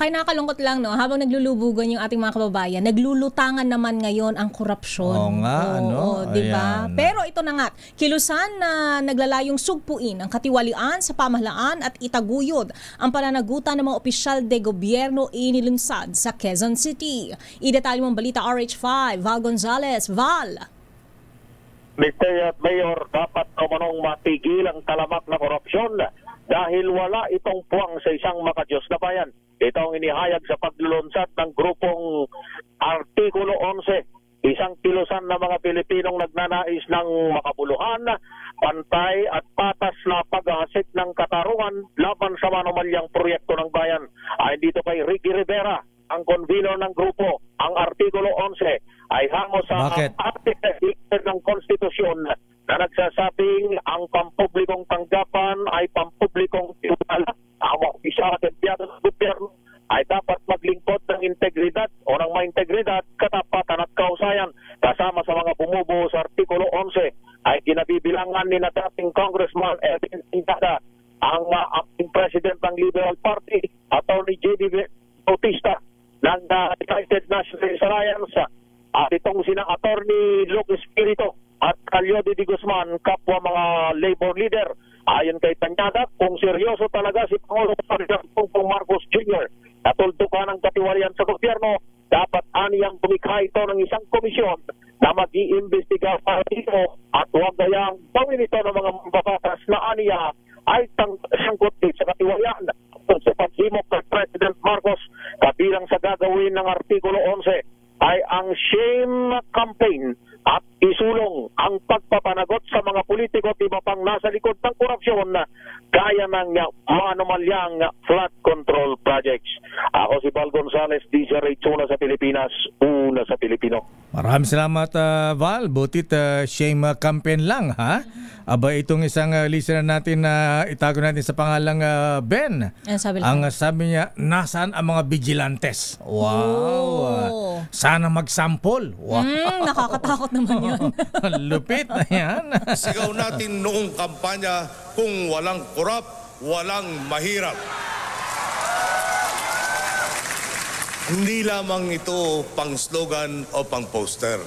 Kaya nakalungkot lang, no, habang naglulubugan yung ating mga kababayan, naglulutangan naman ngayon ang korupsyon. Oo nga, ano? Di ba? Ayan. Pero ito na nga, kilusan na naglalayong sugpuin ang katiwalian sa pamahalaan at itaguyod ang pananagutan ng mga opisyal de gobyerno inilunsad sa Quezon City. Idetalye mong balita RH5, Val Gonzalez. Val. Mr. Mayor, dapat umanong matigil ang talamak na korupsyon dahil wala itong puwang sa isang makadiyos na bayan. Ito ang inihayag sa paglulunsad ng grupong Artikulo 11, isang kilusan ng mga Pilipinong nagnanais ng makabuluhan, pantay at patas na paghahasik ng katarungan laban sa manumalyang proyekto ng bayan. Ayon dito kay Ricky Rivera, ang konvenor ng grupo, ang Artikulo 11 ay hango sa article ng konstitusyon na nagsasabing ang pampublikong tanggapan ay pampublikong tiwala. Ang mga opisyal at empleyado ng gobyerno ay dapat maglingkod ng integridad o ng maintegridad, katapatan at kausayan. Kasama sa mga bumubuo sa Artikulo 11 ay kinabibilangan ni na dating Congressman Edwin Tintada, ang acting president ng Liberal Party, Attorney J.D. Bautista ng United National Alliance, at itong sina Attorney Luke Espiritu at Calyodi de Guzman, kapwa mga labor leader. Ayon kay Tanyada, kung seryoso talaga si Pangulong Bongbong Marcos Jr. na tuldukan ang katiwalian sa gobyerno, dapat aniyang tumikha ito ng isang komisyon na mag-iimbestiga para dito at huwag gayang bawin ito ng mga mambabatas na aniya ay sangkot sa katiwalian sa pagsimok ng President Marcos. Kabilang sa gagawin ng Artikulo 11 ay ang shame campaign at isulong ang pagpapanagot sa mga politiko at iba pang nasa likod ng korupsyon gaya ng manumalyang flood control projects. Ako si Val Gonzalez, DZRH, una sa Pilipinas, una sa Pilipino. Maraming salamat, Val. Butit shame campaign lang, ha? Aba, itong isang listener natin na itago natin sa pangalang Ben. Ang sabi niya, nasaan ang mga vigilantes? Wow! Sana mag-sample. Wow! Nakakatakot naman yun. Lupit na yan. Sigaw natin noong kampanya, kung walang korap, walang mahirap. Hindi lamang ito pang slogan o pang poster.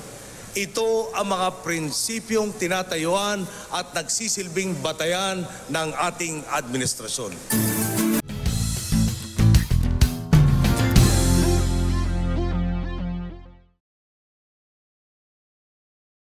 Ito ang mga prinsipyong tinatayuan at nagsisilbing batayan ng ating administrasyon.